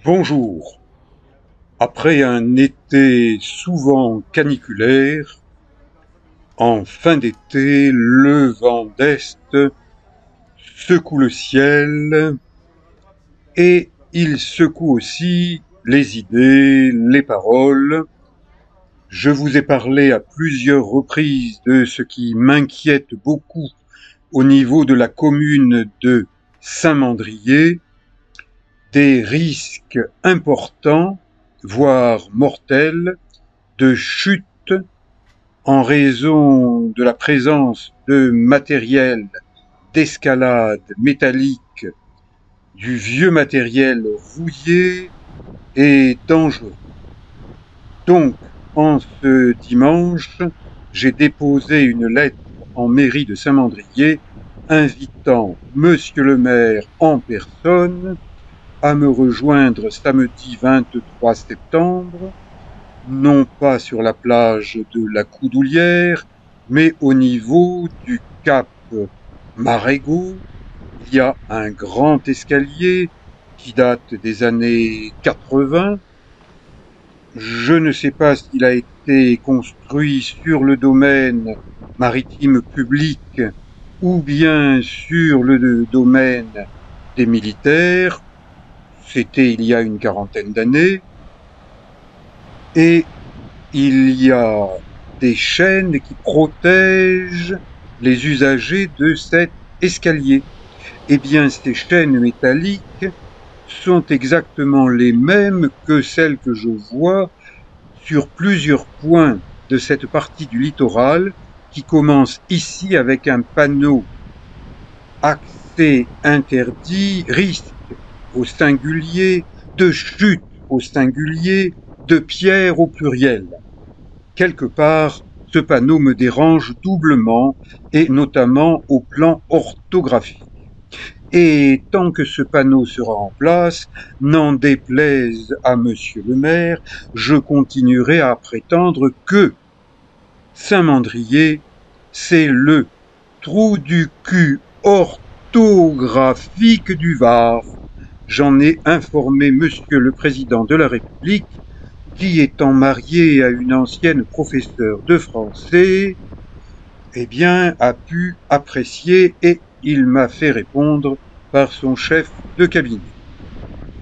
Bonjour. Après un été souvent caniculaire, en fin d'été, le vent d'Est secoue le ciel et il secoue aussi les idées, les paroles. Je vous ai parlé à plusieurs reprises de ce qui m'inquiète beaucoup au niveau de la commune de Saint-Mandrier, des risques importants, voire mortels, de chute en raison de la présence de matériel d'escalade métallique, du vieux matériel rouillé et dangereux. Donc, en ce dimanche, j'ai déposé une lettre en mairie de Saint-Mandrier invitant Monsieur le maire en personne à me rejoindre samedi 23 septembre, non pas sur la plage de la Coudoulière, mais au niveau du cap Marégo. Il y a un grand escalier qui date des années 80. Je ne sais pas s'il a été construit sur le domaine maritime public ou bien sur le domaine des militaires. C'était il y a une quarantaine d'années. Et il y a des chaînes qui protègent les usagers de cet escalier. Eh bien, ces chaînes métalliques sont exactement les mêmes que celles que je vois sur plusieurs points de cette partie du littoral qui commence ici avec un panneau accès interdit, risque au singulier, de chute au singulier, de pierre au pluriel. Quelque part, ce panneau me dérange doublement, et notamment au plan orthographique. Et tant que ce panneau sera en place, n'en déplaise à monsieur le maire, je continuerai à prétendre que Saint-Mandrier, c'est le trou du cul orthographique du Var. J'en ai informé monsieur le président de la République, qui étant marié à une ancienne professeure de français, eh bien, a pu apprécier et il m'a fait répondre par son chef de cabinet.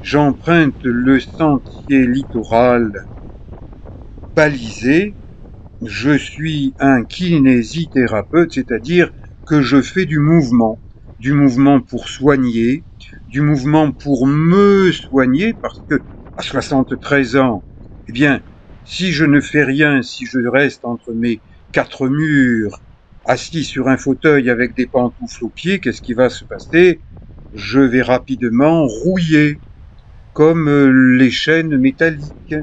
J'emprunte le sentier littoral balisé. Je suis un kinésithérapeute, c'est-à-dire que je fais du mouvement pour soigner, du mouvement pour me soigner, parce que à 73 ans, eh bien, si je ne fais rien, si je reste entre mes quatre murs, assis sur un fauteuil avec des pantoufles aux pieds, qu'est-ce qui va se passer? Je vais rapidement rouiller, comme les chaînes métalliques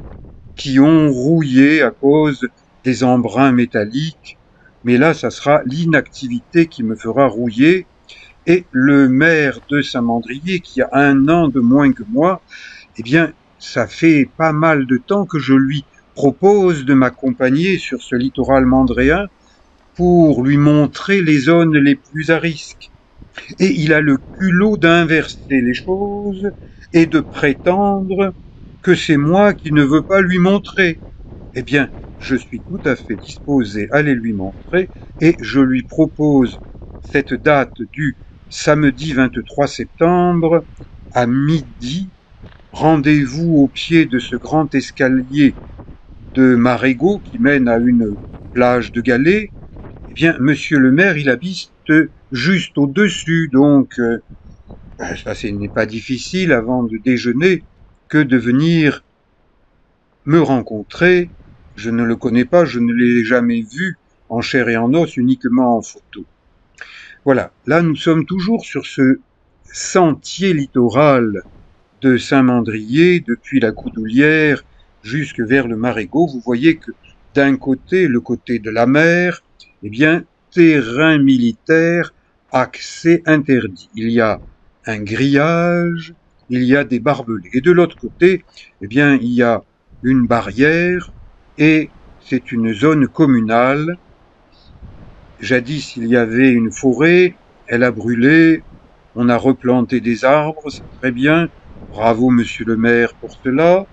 qui ont rouillé à cause des embruns métalliques. Mais là, ça sera l'inactivité qui me fera rouiller. Et le maire de Saint-Mandrier, qui a 1 an de moins que moi, eh bien, ça fait pas mal de temps que je lui propose de m'accompagner sur ce littoral mandréen pour lui montrer les zones les plus à risque. Et il a le culot d'inverser les choses et de prétendre que c'est moi qui ne veux pas lui montrer. Eh bien, je suis tout à fait disposé à les lui montrer et je lui propose cette date du samedi 23 septembre à midi. Rendez-vous au pied de ce grand escalier de Marégo qui mène à une plage de galets. Eh bien, monsieur le maire, il habite juste au-dessus, donc ça, ce n'est pas difficile avant de déjeuner que de venir me rencontrer. Je ne le connais pas, je ne l'ai jamais vu en chair et en os, uniquement en photo. Voilà, là nous sommes toujours sur ce sentier littoral de Saint-Mandrier, depuis la Coudoulière jusque vers le Marégo. Vous voyez que d'un côté, le côté de la mer, eh bien, terrain militaire, accès interdit. Il y a un grillage, il y a des barbelés. Et de l'autre côté, eh bien, il y a une barrière et c'est une zone communale. Jadis, il y avait une forêt, elle a brûlé, on a replanté des arbres, c'est très bien, Bravo, monsieur le maire, pour cela.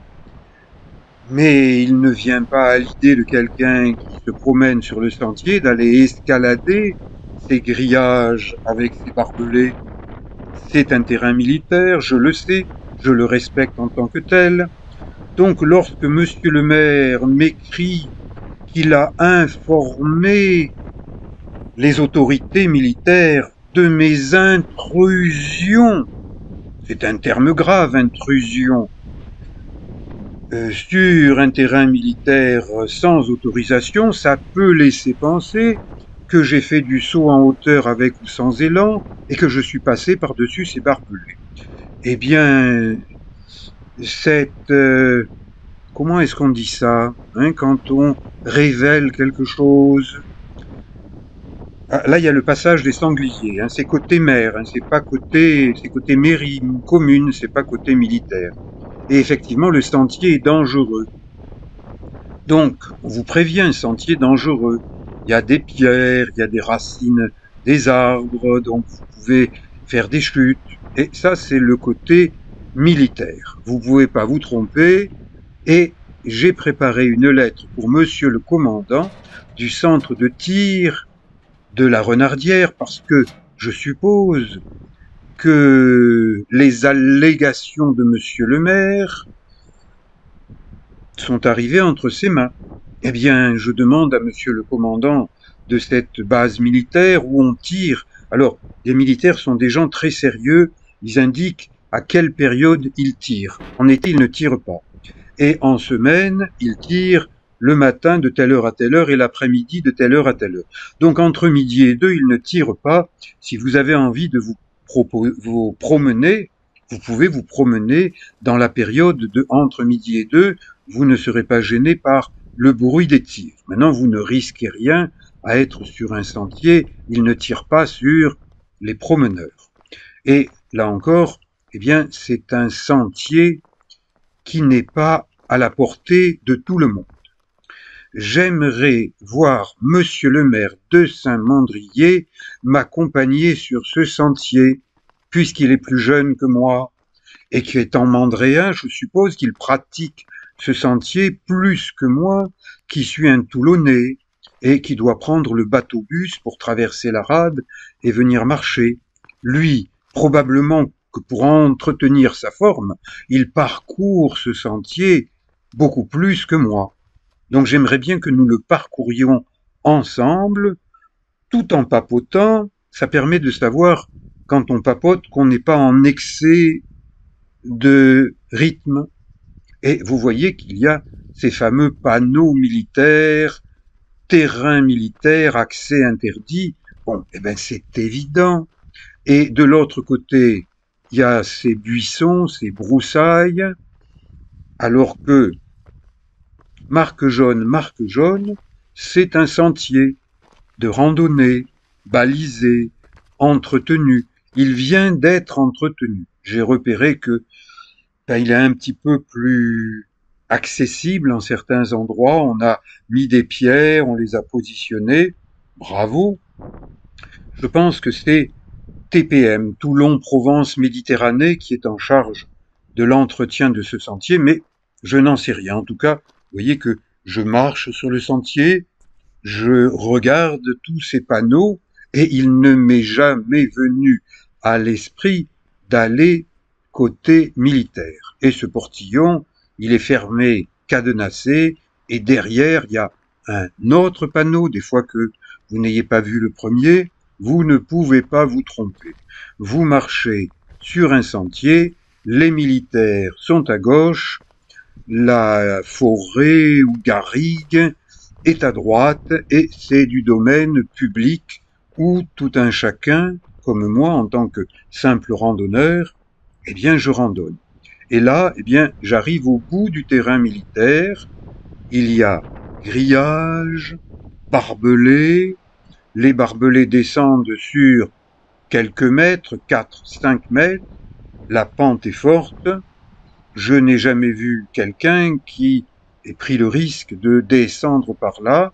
Mais il ne vient pas à l'idée de quelqu'un qui se promène sur le sentier d'aller escalader ces grillages avec ses barbelés. C'est un terrain militaire, je le sais, je le respecte en tant que tel. Donc lorsque monsieur le maire m'écrit qu'il a informé les autorités militaires de mes intrusions, c'est un terme grave, intrusion, sur un terrain militaire sans autorisation, ça peut laisser penser que j'ai fait du saut en hauteur avec ou sans élan et que je suis passé par-dessus ces barbelés. Eh bien, cette... comment est-ce qu'on dit ça, hein, quand on révèle quelque chose? Ah, là, il y a le passage des sangliers, hein, c'est côté mer, hein, c'est côté mairie, commune, c'est pas côté militaire. Et effectivement, le sentier est dangereux. Donc, on vous prévient, sentier dangereux. Il y a des pierres, il y a des racines des arbres, donc vous pouvez faire des chutes. Et ça, c'est le côté militaire. Vous pouvez pas vous tromper. Et j'ai préparé une lettre pour monsieur le commandant du centre de tir de la Renardière parce que je suppose que les allégations de monsieur le maire sont arrivées entre ses mains. Eh bien, je demande à monsieur le commandant de cette base militaire où on tire. Alors, les militaires sont des gens très sérieux, ils indiquent à quelle période ils tirent. En été, ils ne tirent pas. Et en semaine, ils tirent le matin de telle heure à telle heure et l'après-midi de telle heure à telle heure. Donc entre midi et 2, ils ne tirent pas. Si vous avez envie de vous promener, vous pouvez vous promener dans la période de entre midi et 2. Vous ne serez pas gêné par le bruit des tirs. Maintenant, vous ne risquez rien à être sur un sentier. Ils ne tirent pas sur les promeneurs. Et là encore, eh bien, c'est un sentier qui n'est pas à la portée de tout le monde. J'aimerais voir monsieur le maire de Saint-Mandrier m'accompagner sur ce sentier, puisqu'il est plus jeune que moi, et qu'étant mandréen, je suppose qu'il pratique ce sentier plus que moi, qui suis un Toulonnais, et qui doit prendre le bateau-bus pour traverser la rade et venir marcher. Lui, probablement que pour entretenir sa forme, il parcourt ce sentier beaucoup plus que moi. Donc j'aimerais bien que nous le parcourions ensemble, tout en papotant. Ça permet de savoir, quand on papote, qu'on n'est pas en excès de rythme. Et vous voyez qu'il y a ces fameux panneaux militaires, terrain militaire, accès interdit. Bon, eh ben c'est évident. Et de l'autre côté, il y a ces buissons, ces broussailles, alors que marque jaune, c'est un sentier de randonnée, balisé, entretenu. Il vient d'être entretenu. J'ai repéré que il est un petit peu plus accessible en certains endroits. On a mis des pierres, on les a positionnées. Bravo. Je pense que c'est TPM, Toulon Provence Méditerranée, qui est en charge de l'entretien de ce sentier, mais je n'en sais rien. En tout cas, vous voyez que je marche sur le sentier, je regarde tous ces panneaux, et il ne m'est jamais venu à l'esprit d'aller côté militaire. Et ce portillon, il est fermé, cadenassé, et derrière, il y a un autre panneau, des fois que vous n'ayez pas vu le premier, vous ne pouvez pas vous tromper. Vous marchez sur un sentier, les militaires sont à gauche, la forêt ou garrigue est à droite et c'est du domaine public où tout un chacun, comme moi en tant que simple randonneur, eh bien je randonne. Et là, eh bien, j'arrive au bout du terrain militaire, il y a grillage, barbelés, les barbelés descendent sur quelques mètres, 4, 5 mètres, la pente est forte, je n'ai jamais vu quelqu'un qui ait pris le risque de descendre par là,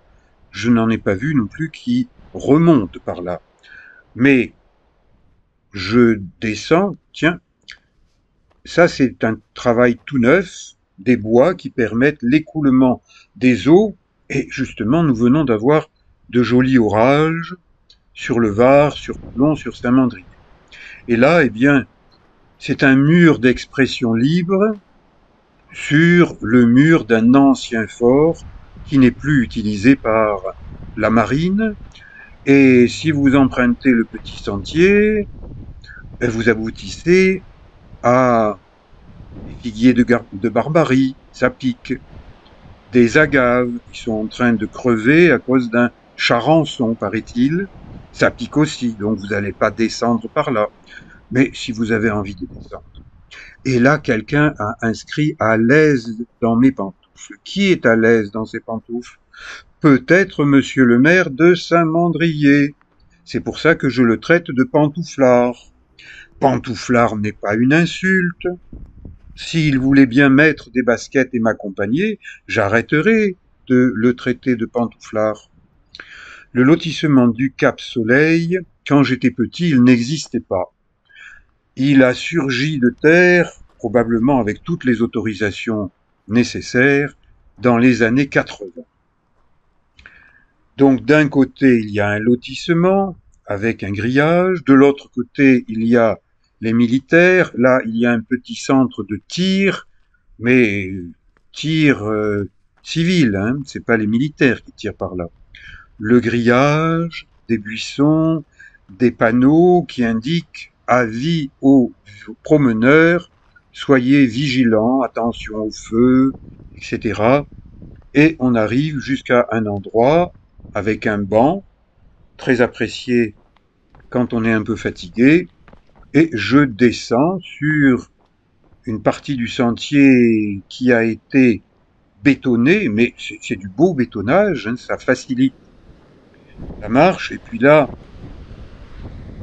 je n'en ai pas vu non plus qui remonte par là. Mais je descends, tiens, Ça, c'est un travail tout neuf, des bois qui permettent l'écoulement des eaux. Et justement, nous venons d'avoir de jolis orages sur le Var, sur Toulon, sur Saint-Mandrier. Et là, eh bien, c'est un mur d'expression libre sur le mur d'un ancien fort qui n'est plus utilisé par la marine. Et si vous empruntez le petit sentier, vous aboutissez à des figuiers de Barbarie, ça pique, des agaves qui sont en train de crever à cause d'un charançon, paraît-il, ça pique aussi, donc vous n'allez pas descendre par là. Mais si vous avez envie de descendre. Et là, quelqu'un a inscrit à l'aise dans mes pantoufles. Qui est à l'aise dans ses pantoufles? Peut-être monsieur le maire de Saint-Mandrier. C'est pour ça que je le traite de pantouflard. Pantouflard n'est pas une insulte. S'il voulait bien mettre des baskets et m'accompagner, j'arrêterais de le traiter de pantouflard. Le lotissement du Cap Soleil, quand j'étais petit, il n'existait pas. Il a surgi de terre, probablement avec toutes les autorisations nécessaires, dans les années 80. Donc d'un côté, il y a un lotissement avec un grillage, de l'autre côté, il y a les militaires, là, il y a un petit centre de tir, mais tir civil, hein, c'est pas les militaires qui tirent par là. Le grillage, des buissons, des panneaux qui indiquent avis aux promeneurs, soyez vigilants, attention au feu, etc. Et on arrive jusqu'à un endroit avec un banc, très apprécié quand on est un peu fatigué, et je descends sur une partie du sentier qui a été bétonné, mais c'est du beau bétonnage, hein, ça facilite la marche, et puis là,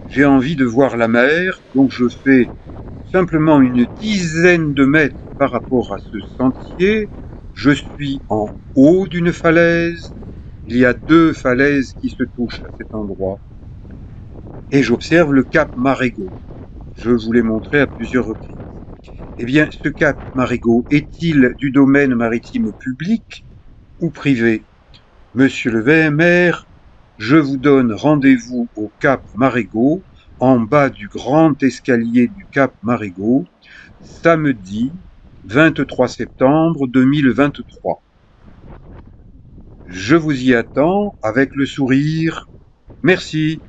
j'ai envie de voir la mer, donc je fais simplement une dizaine de mètres par rapport à ce sentier, je suis en haut d'une falaise, il y a deux falaises qui se touchent à cet endroit, et j'observe le cap Marégo. Je vous l'ai montré à plusieurs reprises. Eh bien, ce cap Marégo est-il du domaine maritime public ou privé? Monsieur le maire, je vous donne rendez-vous au cap Marégo, en bas du grand escalier du cap Marégo, samedi 23 septembre 2023. Je vous y attends avec le sourire. Merci.